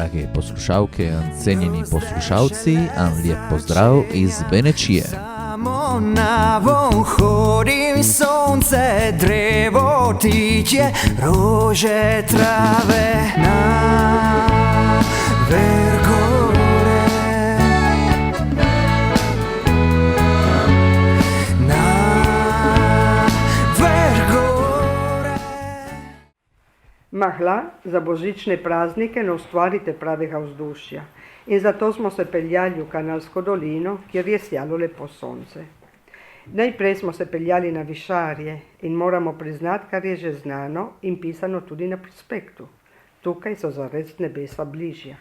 drage poslušalke in cenjeni poslušalci, en lep pozdrav iz Benečije. Samo na von hodim, sonce, drevo, ptičje, rože, trave, na vergore. Na vergore. Mahla za božične praznike ne ustvarite pravega vzdušja. In zato smo se peljali v Kanalsko dolino, kjer je sijalo lepo sonce. Najprej smo se peljali na Višarje in moramo priznati, kar je že znano in pisano tudi na prospektu. Tukaj so zares nebesa bližja.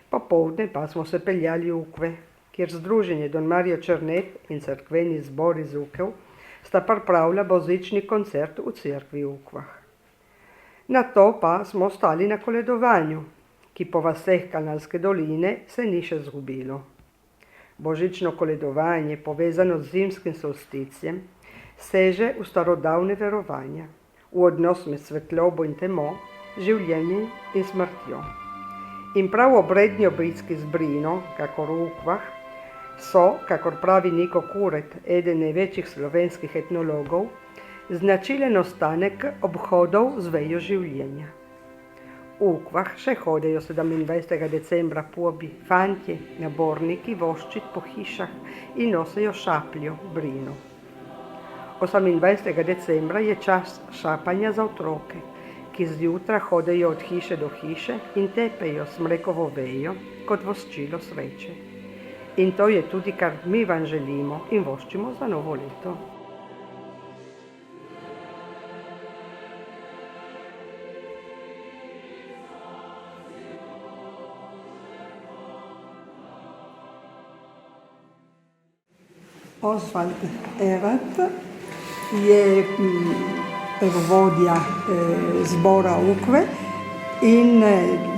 Popoldne pa smo se peljali v Ukve, kjer Združenje Don Mario Černet in cerkveni zbor iz Ukev sta pripravila božični koncert v cerkvi v Ukvah. Nato pa smo ostali na koledovanju, ki po vaseh Kanalske doline se ni še zgubilo. Božično koledovanje, povezano z zimskim solsticjem, seže v starodavne verovanja, v odnos med svetlobo in temo, življenjem in smrtjo. In prav obredni obritski z Brino, kakor v Ukvah, so, kakor pravi Niko Kuret, eden največjih slovenskih etnologov, značilen ostanek obhodov z vejo življenja. V Ukvah še hodejo 27. decembra pobi fantje, naborniki voščit po hišah in nosejo šapljo Brino. 28. decembra je čas šapanja za otroke, ki zjutraj hodejo od hiše do hiše in tepejo smrekovo vejo kot voščilo sreče. In to je tudi, kar mi vam želimo in voščimo za novo leto. Osvald Erat je vodja zbora Ukve in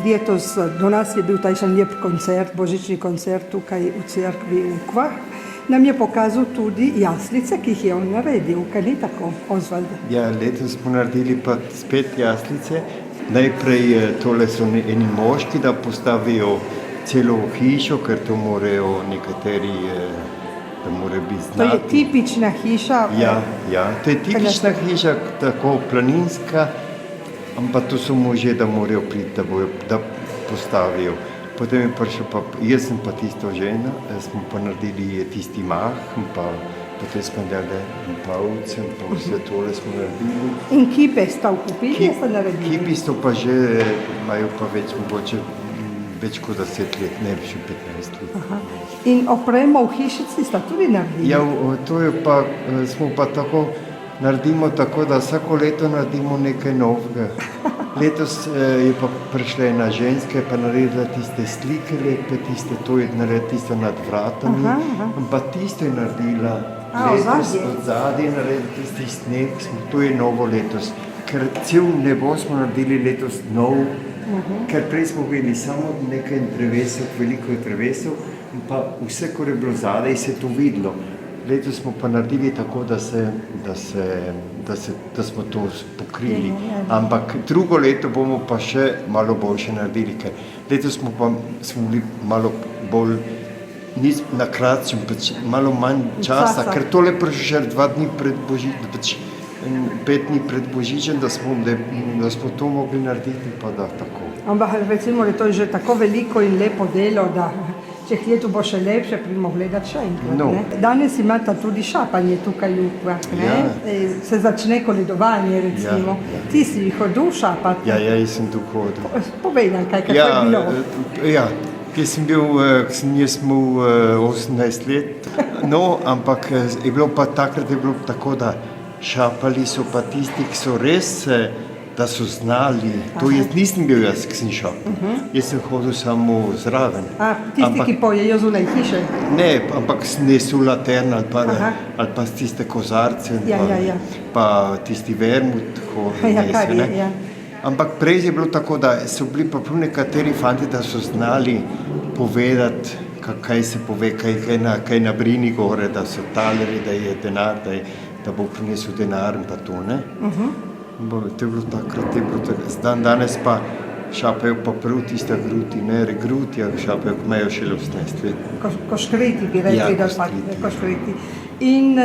letos do nas je bil tajšen lep koncert, božični koncert tukaj v cerkvi Ukva. Nam je pokazal tudi jaslice, ki jih je on naredil, kaj ni tako, Osvald? Ja, letos smo naredili pa spet jaslice. Najprej tole so eni moški, da postavijo celo hišo, ker to morajo nekateri da mora biti znati. To je tipična hiša? Ja, to je tipična hiša, tako planinska, ampak to so možje, da morajo priti, da postavijo. Potem je prišel pa, jaz sem pa tisto žena, smo pa naredili tisti mah, pa potem smo naredili pavce, pa vse tole smo naredili. In kipe sta v kupili, sta naredili? Kipi so pa že, imajo pa več kot 10 let, ne še 15 let. Aha. In opremo v hišici sta tudi naredili? Ja, to je pa, smo pa tako, naredimo tako, da vsako leto naredimo nekaj novega. Letos je pa prišla ena ženska, pa naredila tiste slike lepe, to je naredila tisto nad vratami, ampak tisto je naredila letos, od zadaj naredila tisti sneg, to je novo letos. Ker cel nebo smo naredili letos nov, ker prej smo bili samo nekaj drevesov, veliko je drevesov, in pa vse, kar je bilo zadaj, se je to videlo. Letos smo pa naredili tako, da smo to pokrili. Ampak drugo leto bomo pa še malo boljše naredili, ker letos smo bili malo bolj na kratšem, malo manj časa, ker tole prišel 2 dni pred Božičem, 5 dni pred Božičem, da smo to mogli narediti, pa da tako. Ampak recimo, da to je že tako veliko in lepo delo, da če leto bo še lepše, pridemo gledati še enkrat. No. Danes imata tudi šapanje tukaj v Ukvah, se začne koledovanje, recimo. Ja. Ti si hodil šapati? Ja, jaz sem tu hodil. Povedaj, kako je bilo? Ja, jaz sem imel 18 let, no, ampak je bilo pa takrat tako, da šapali so pa tisti, ki so res, da so znali. To jaz nisem bil jaz, ki sem šapal. Jaz sem hodil samo zraven. Tisti, ki pojejo zunaj hiše? Ne, ampak nesu latern ali pa tiste kozarce, pa tisti vermut hodil. Ampak prej je bilo tako, da so bili pa prav nekateri fanti, da so znali povedati, kaj se pove, kaj na Brini gore, da so taleri, da je denar, da bo prinesel denar in pa to, ne? To je bilo takrat, danes pa šapajo pa prav tista gruti, ne regrutja, šapajo, ko imajo šele 18 let. Koškriti bi rekli, Ja, da koškriti. koškriti. In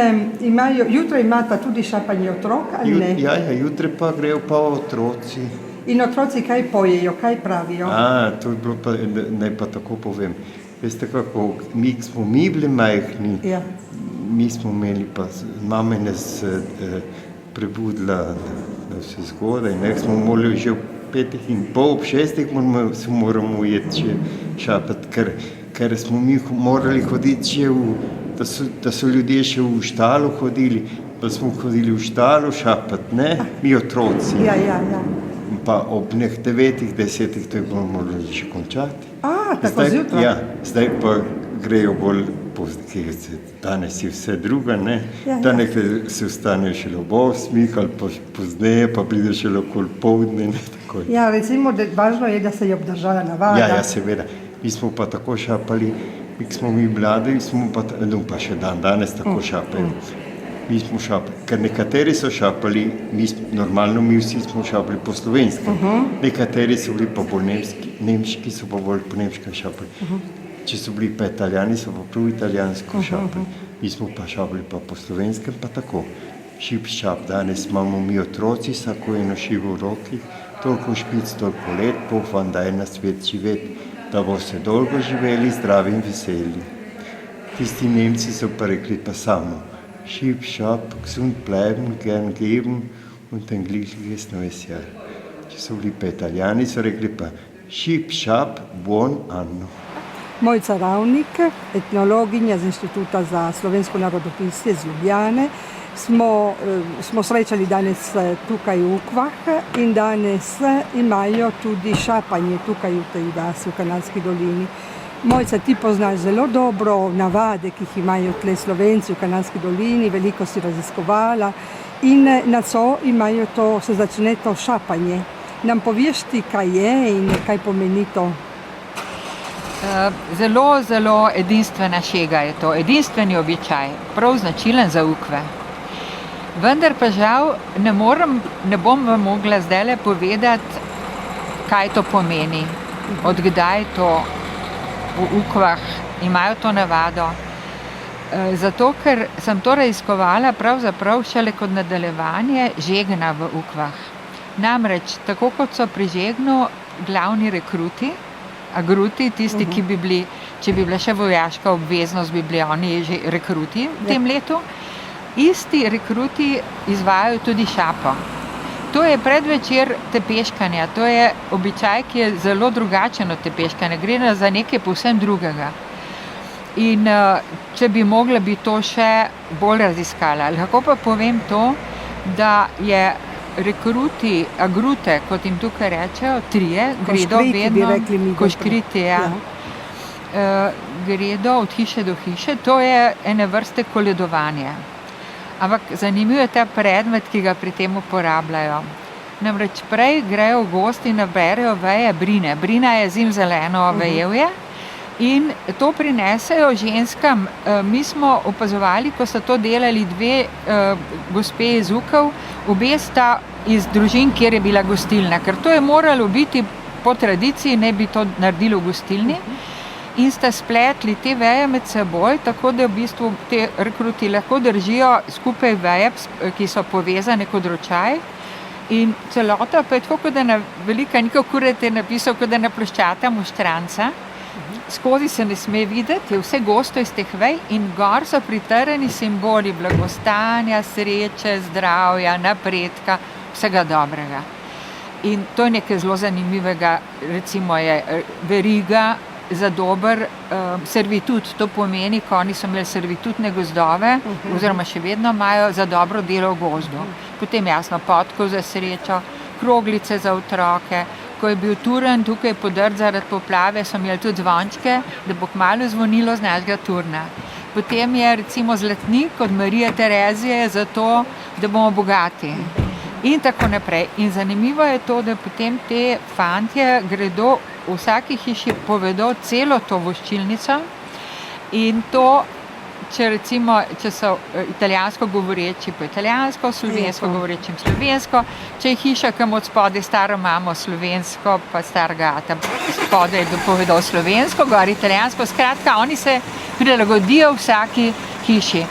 jutro imata tudi šapanje otrok, ali ne? Ja, jutre pa grejo pa otroci. In otroci kaj pojejo, kaj pravijo? To je bilo pa, naj pa tako povem. Veste kako, smo mi bili majhni, Ja. mi smo imeli pa, mama nas prebudila, da vse zgodaj, ne, smo morali že ob 5:30, ob 6:00 se moramo ujeti še šapati, ker smo mi morali hoditi še da so ljudje še v štalo hodili, pa smo hodili v štalo šapati, ne, mi otroci. Ja. Pa ob 9:00, 10:00 to je bilo morali že končati. Tako zjutraj? Ja, zdaj pa grejo bolj danes je vse druga, ne? Ja. Danes se vstanejo šele ob 8:00 ali pa pozneje, pa pride šele okoli poldne, ne, tako. Ja, recimo, da važno je, da se je obdržala navada. Ja, seveda. Mi smo pa tako šapali, mi smo mi mladi, smo pa še danes tako šapajo. Mi smo šapali, ker nekateri so šapali, normalno mi vsi smo šapali po slovenski, nekateri so bili pa bolj nemški so pa bolj po nemškem šapali. Če so bili pa Italijani, so pa prav italijansko šapali. Mi smo pa šapali pa po slovenskem, pa tako. Šip šap, danes imamo mi otroci, vsako eno šivo v roki, toliko špic, toliko let, Bog vam daj na svet živeti, da boste dolgo živeli, zdravi in veseli. Tisti Nemci so pa rekli pa samo, Šip šap, gesund bleiben, gern geben und ein glückliches neues Jahr. Če so bili pa Italijani, so rekli pa Šip šap, buon anno. Mojca Ravnik, etnologinja z Inštituta za slovensko narodopisje z Ljubljane. Smo srečali danes tukaj v Ukvah in danes imajo tudi šapanje tukaj v tej vasi v Kanalski dolini. Mojca, ti poznaš zelo dobro navade, ki jih imajo tle Slovenci v Kanalski dolini, veliko si raziskovala in na co imajo to, se začne to šapanje. Nam poveš ti, kaj je in kaj pomeni to? Zelo, zelo edinstvena šega je to, edinstveni običaj, prav značilen za Ukve. Vendar pa žal ne bom vam mogla zdajle povedati, kaj to pomeni, od kdaj to v Ukvah imajo to navado. Zato, ker sem to raziskovala pravzaprav šele kot nadaljevanje žegna v Ukvah. Namreč, tako kot so pri žegnu glavni rekruti, agruti, tisti, ki bi bili, če bi bila še vojaška obveznost, bi bili oni že rekruti v tem letu, isti rekruti izvajajo tudi šapo. To je predvečer tepeškanja, to je običaj, ki je zelo drugačen od tepeškanja, gre za nekaj povsem drugega. In če bi mogla bi to še bolj raziskala. Lahko pa povem to, da je rekruti, agrute, kot jim tukaj rečejo, trije, gredo vedno, koškriti, gredo od hiše do hiše, to je ene vrste koledovanje. Ampak zanimiv je ta predmet, ki ga pri tem uporabljajo. Namreč prej grejo v gosti in naberejo veje brine. Brina je zimzeleno vejevje in to prinesejo ženskam. Mi smo opazovali, ko so to delali dve gospe iz Ukev, obe sta iz družin, kjer je bila gostilna, ker to je moralo biti po tradiciji, ne bi to naredilo v gostilni. In sta spletli te veje med seboj, tako da v bistvu te rekruti lahko držijo skupaj veje, ki so povezane kot ročaj. In celota pa je tako, kot da na velika, neko kuret je napisal, kot da na ploščata moštranca. Skozi se ne sme videti, je vse gosto iz teh vej in gor so pritrjeni simboli blagostanja, sreče, zdravja, napredka, vsega dobrega. In to je nekaj zelo zanimivega, recimo je veriga za dober servitut. To pomeni, ko oni so imeli servitutne gozdove, oziroma še vedno imajo za dobro delo v gozdu. Potem jasno podkov za srečo, kroglice za otroke. Ko je bil Turn tukaj podrt zaradi poplave, so imeli tudi zvončke, da bo kmalu zvonilo z našega Turna. Potem je recimo zlatnik od Marije Terezije za to, da bomo bogati. In tako naprej. In zanimivo je to, da potem te fantje gredo v vsaki hiši povedo celo to voščilnico in to če so italijansko govoreči po italijansko, slovensko govorečim slovensko, če je hiša kam od spodaj staro mamo slovensko, pa starega ata spodaj dopovedal slovensko, gor italijansko, skratka, oni se prilagodijo vsaki hiši.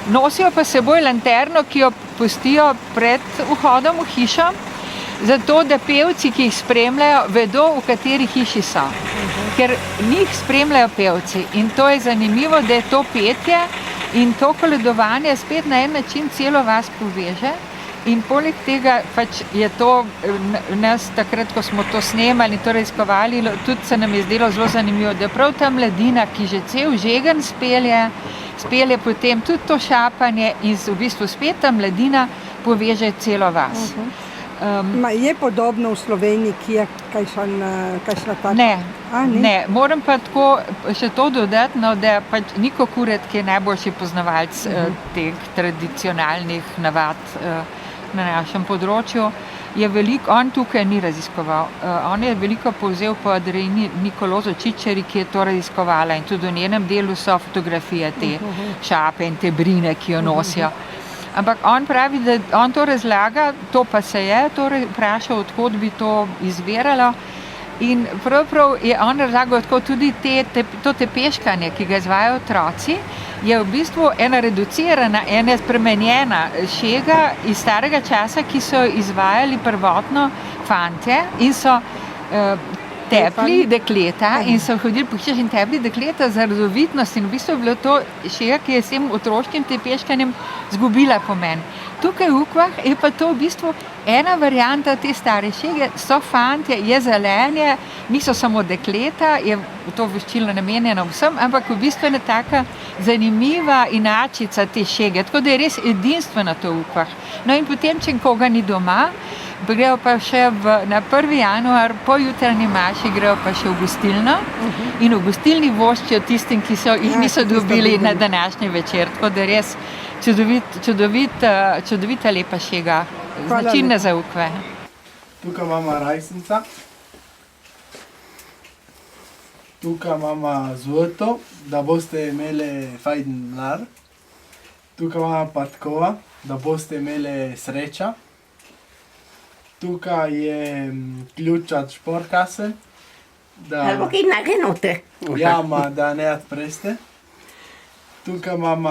Nosijo pa seboj lanterno, ki jo pustijo pred vhodom v hišo, zato da pevci, ki jih spremljajo, vedo, v kateri hiši so. Ker njih spremljajo pevci in to je zanimivo, da je to petje in to koledovanje spet na en način celo vas poveže. In poleg tega pač je to nas takrat, ko smo to snemali in to raziskovali, tudi se nam je zdelo zelo zanimivo, da prav ta mladina, ki že cel žegen spelje potem tudi to šapanje in v bistvu spet ta mladina poveže celo vas. Je podobno v Sloveniji, ki je kakšna taka? Ne, moram pa tako še to dodati, da pač Niko Kuret, ki je najboljši poznavalec teh tradicionalnih navad na našem področju, on tukaj ni raziskoval. On je veliko povzel po Adriani Nicoloso Ciceri, ki je to raziskovala in tudi v njenem delu so fotografije te šape in te brine, ki jo nosijo. Ampak on pravi, da on to razlaga, to pa se je torej vprašal, odkot bi to izviralo. In pravzaprav je on razlagal tako tudi to tepeškanje, ki ga izvajajo otroci, je v bistvu ena reducirana, ena spremenjena šega iz starega časa, ki so izvajali prvotno fantje in so tepli dekleta in so hodili po hišah in tepli dekleta za rodovitnost in v bistvu je bilo to šega, ki je s tem otroškim tepeškanjem zgubila pomen. Tukaj v Ukvah je pa to v bistvu ena varianta te stare šege, so fantje, je zelenje, niso samo dekleta, je to voščilo namenjeno vsem, ampak v bistvu je ena taka zanimiva inačica te šege, tako da je res edinstveno to v Ukvah. No in potem, če koga ni doma, grejo pa še na 1. januar, po jutranji maši grejo pa še v gostilno in v gostilni voščijo tistim, ki jih niso dobili na današnji večer, tako da res čudovita lepa šega, značilna za Ukve. Tukaj imamo rajsenca, tukaj imamo zlato, da boste imeli fajn mlar, tukaj imamo patkova, da boste imeli sreča, tukaj je ključ od šporkase, da ne odpreste. Tukaj imamo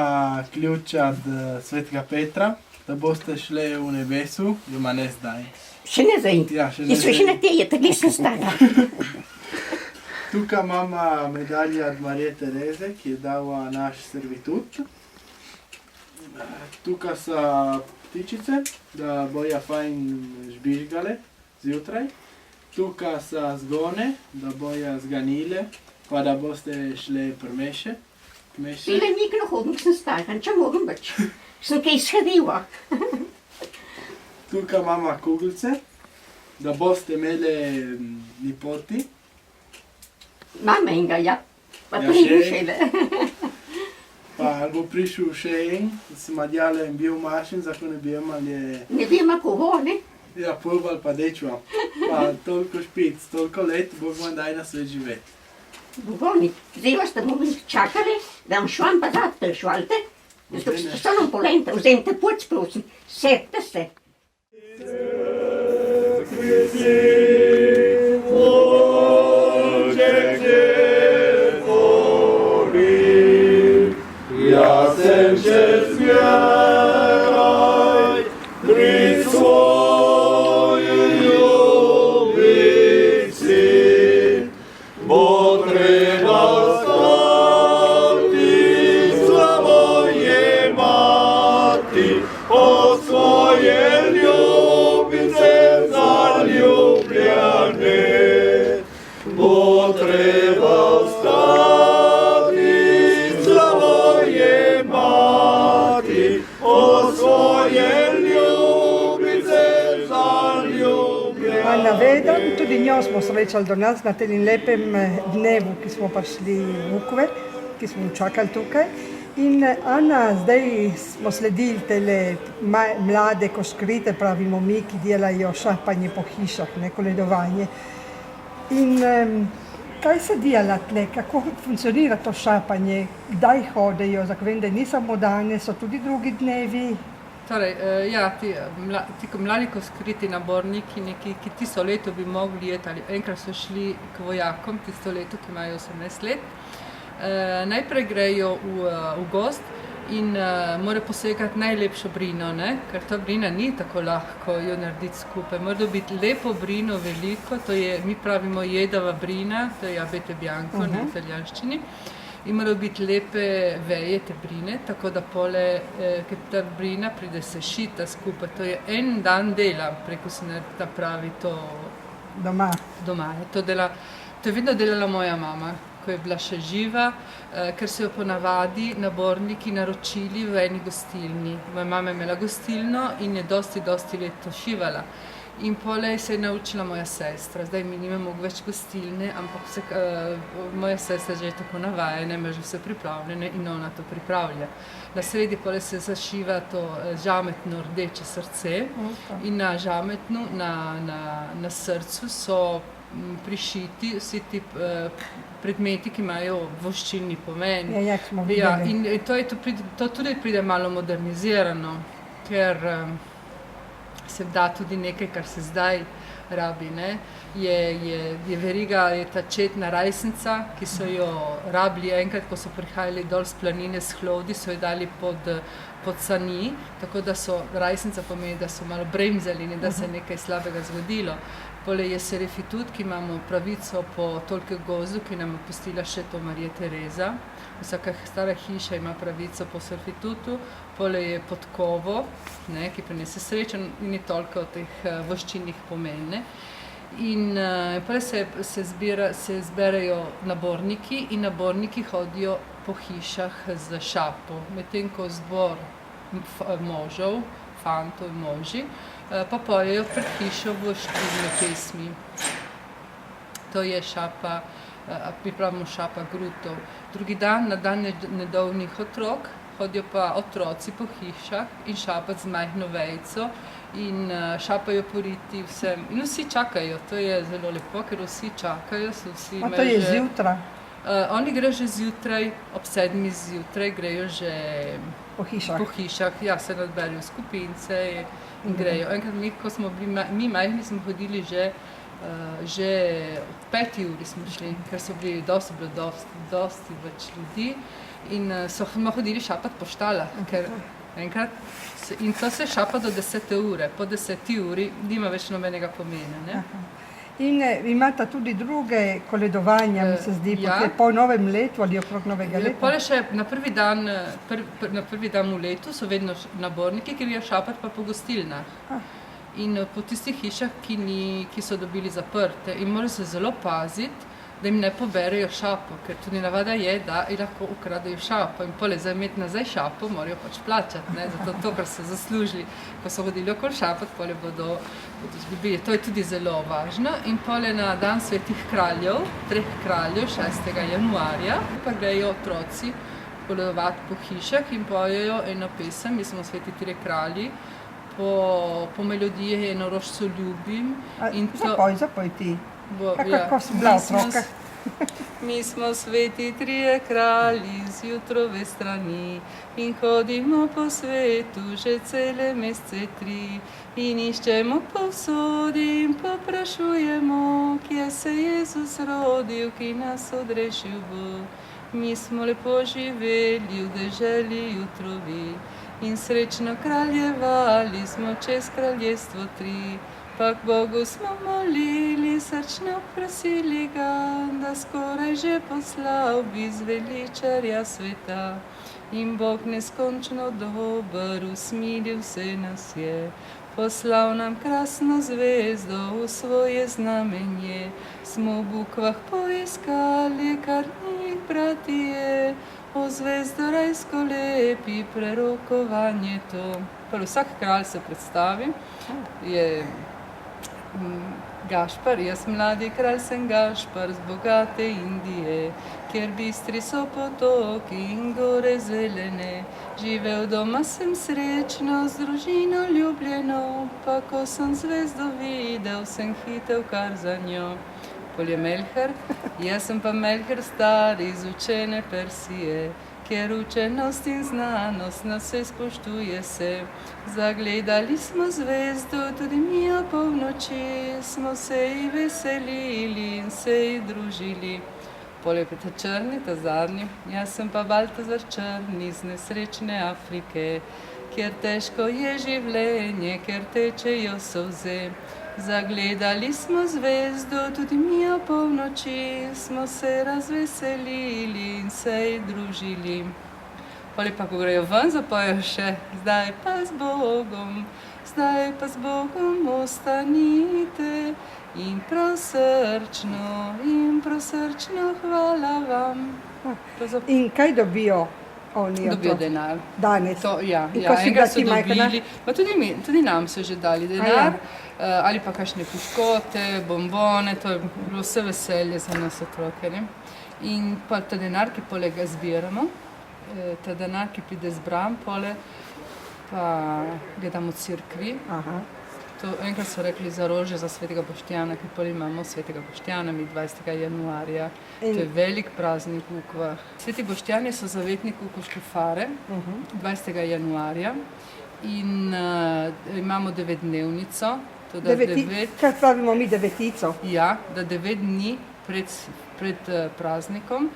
ključ od Svetega Petra, da boste šli v nebesu, ima ne zdaj. Še ne zdaj? Ja, še ne zdaj. Še ne teje, tako sem stala. Tukaj imamo medalje od Marije Tereze, ki je dala naš servitut. Tukaj so ptičice, da bojo fajn žbižgale zjutraj. Tukaj so zgone, da bojo zganile, pa da boste šli prmeše. Ile nikno hodim, sem stala, če mogem več. Sem kaj izhadila. Tukaj imamo kuglice, da boste imeli lipoti. Mama enega, ja. Pa tri šele. Pa bo prišel še en, da se madjale in bil mašen, zato ne bi imali... Ne bi imel kovo, ne? Ja, pulval pa dečva. Pa toliko špic, toliko let, Bog vam daj na svet živeti. Bogoni, zdaj vas te bomo čakali, da vam švam pa zate švalte. Sto nam polente, vzemite puc, prosim, sete se. Ja sem še zmeraj pri svoji ljubici, bo treba stati slavo jemati od svoje ljubice zaljubljene. Bo treba stati slavo jemati od svoje ljubice zaljubljene. Anna Veda, tudi njo smo srečali do nas na tem lepem dnevu, ki smo prišli v Ukve, ki smo čakali tukaj. In Anna, zdaj smo sledili tele mlade koškrite, pravimo mi, ki delajo šapanje po hišah, ne koledovanje. In Kaj se dela tle? Kako funkcionira to šapanje? Kdaj hodijo? Vem, da ni samo danes, so tudi drugi dnevi. Torej, ja, ti mladi skriti naborniki, neki, ki tisto leto bi mogli jeti, ali enkrat so šli k vojakom, tisto leto, ki imajo 18 let. Najprej grejo v gozd in morajo posegati najlepšo brino, ne? Ker ta brina ni tako lahko jo narediti skupaj. Mora dobiti lepo brino, veliko, to je, mi pravimo jedava brina, to je abete bianco na italijanščini. In morajo biti lepe veje te brine, tako da ker ta brina pride sešita skupaj. To je en dan dela, preko se napravi to doma. To je vedno delala moja mama, ko je bila še živa, ker so jo ponavadi naborniki naročili v eni gostilni. Moja mama je imela gostilno in je dosti let šivala. In polej se je naučila moja sestra. Zdaj mi nimamo več gostilne, ampak moja sestra že je tako navajena, ima že vse pripravljene in ona to pripravlja. Na sredi polej se zašiva to žametno rdeče srce in na žametnu, na srcu so prišiti vsi ti predmeti, ki imajo voščilni pomen. Ja, smo videli. In to tudi pride malo modernizirano, ker se da tudi nekaj, kar se zdaj rabi, ne. Je veriga, je ta četna rajsenca, ki so jo rabili enkrat, ko so prihajali dol z planine s hlodi, so jo dali pod sani, tako da so rajsenca pomeni, da so malo bremzali, ne da se je nekaj slabega zgodilo. Poleg je serefitut, ki imamo pravico po Tolkien gozdu, ki nam je pustila še to Marija Tereza. Vsaka stara hiša ima pravico po serefitutu. Poleg je podkovo, ne, ki prinese srečo in je toliko teh voščilnih pomene. In poleg se zberejo naborniki in naborniki hodijo po hišah z šapo. Medtem ko zbor možev, fantov in moži, pa pojejo pred hišo voščilne pesmi. To je šapa, pripravimo šapa grutov. Drugi dan, na dan nedolžnih otrok, hodijo pa otroci po hišah in šapati z majhno vejico in šapajo po riti vsem. In vsi čakajo, to je zelo lepo, ker vsi čakajo, so vsi to je zjutraj? Oni grejo že zjutraj, ob 7 zjutraj grejo že po hišah. Ja, se nadberijo skupince in grejo. Enkrat ko smo bili mi majhni, smo hodili že ob 5 uri smo šli, ker so bili dosti več ljudi in smo hodili šapati po štalah, ker enkrat in to se šapa do 10 ure, po 10 uri nima več nobenega pomena, ne? In imata tudi druge koledovanja, mi se zdi, po novem letu ali okrog novega leta? Poleg še na prvi dan v letu so vedno naborniki, ki grejo šapati pa po gostilnah. In po tistih hišah, ki so dobili zaprte. In morajo se zelo paziti, da jim ne poberejo šapo, ker tudi navada je, da jih lahko ukradejo šapo. In poleg za imeti nazaj šapo morajo pač plačati, ne, zato to, kar so zaslužili. Ko so hodili okoli šapati, poleg bodo izgubili. To je tudi zelo važno. In poleg na dan svetih kraljev, 3 kraljev, 6. januarja, pa grejo otroci koledovati po hišah in pojejo eno pesem, mi smo sveti 3 kralji, po melodiji Eno rožico ljubim. Zapoj ti. Kako si bila otroka? Mi smo sveti 3 kralji zjutrove strani in hodimo po svetu že cele mesece 3 in iščemo povsod in poprašujemo, kje se Jezus rodil, ki nas odrešil bo. Mi smo lepo živeli v deželi jutrovi in srečno kraljevali smo čez kraljestvo 3. Pa k Bogu smo molili, srčno prosili ga, da skoraj že poslal bi zveličarja sveta. In Bog neskončno dober, usmilil se nas je, poslal nam krasno zvezdo v svoje znamenje. Smo v bukvah poiskali, kar njih bratije, o zvezdo rajsko lepi prerokovanje to. Vsak kralj se predstavi, je Gašpar, jaz mladi kralj sem Gašpar z bogate Indije, kjer bistri so potoki in gore zelene. Živel doma sem srečno, z družino ljubljeno, pa ko sem zvezdo videl, sem hitel kar za njo. pol je Melcher, jaz sem pa Melcher star iz učene Persije, kjer učenost in znanost na vse spoštuje se. Zagledali smo zvezdo, tudi mi o polnoči, smo se ji veselili in se ji družili. Pol je pa ta črni, ta zadnji, jaz sem pa Baltazar črni iz nesrečne Afrike, kjer težko je življenje, kjer tečejo solze. Zagledali smo zvezdo, tudi mi o polnoči, smo se razveselili in se ji družili. Pol pa, ko grejo ven, zapojo še, zdaj pa z Bogom ostanite in prav srčno hvala vam. In kaj dobijo oni? Dobijo denar. Danes? In ko si enkrat ga ti majhna? Pa tudi nam so že dali denar, ali pa kakšne piškote, bombone, to je bilo vse veselje za nas otroke. Ne? In pa ta denar, ki poleg ga zbiramo, ta denar, ki pride zbran pole, pa ga damo cerkvi. To enkrat so rekli za rože za svetega Boštjana, ki pol imamo svetega Boštjana, mi 20. januarja. To je velik praznik v Ukvah. Sveti Boštjani so zavetnik Ukoške fare 20. januarja in imamo 9-dnevnico. Kaj pravimo mi, devetico? Ja, da 9 dni pred praznikom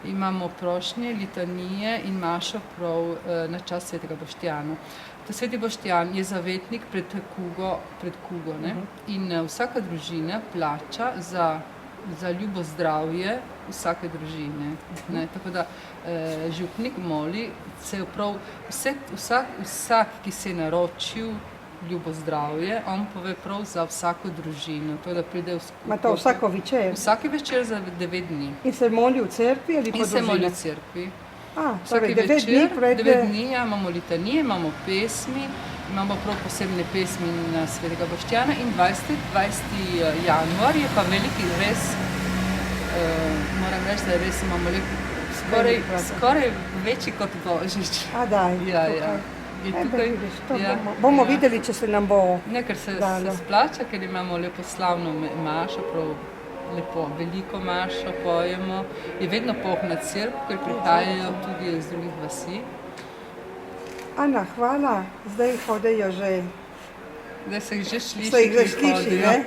imamo prošnje, litanije in mašo prav na čast svetega Boštjana. Ta sveti Boštjan je zavetnik pred kugo, ne? In vsaka družina plača za ljubo zdravje vsake družine. Ne? Tako da župnik moli, vsak, ki se je naročil ljubo zdravje, on pove prav za vsako družino, to da pride v skupaj. Ma to vsako večer? Vsaki večer za 9 dni. In se moli v cerkvi ali po družine? In se moli v cerkvi. Torej 9 dni pred... 9 dni, imamo litanije, imamo pesmi, imamo prav posebne pesmi na svetega Boštjana in 20. januar je pa veliki res, moram reči, da res imamo skoraj večji kot Božič. Daj. Ja. Bomo videli, če se nam bo ne, ker se splača, ker imamo lepo slavno mašo, prav lepo, veliko mašo pojemo. Je vedno pouk na cerkev, ker prihajajo tudi iz drugih vasi. Ana, hvala. Zdaj hodejo že... Zdaj se jih že sliši, se jih že sliši, ne?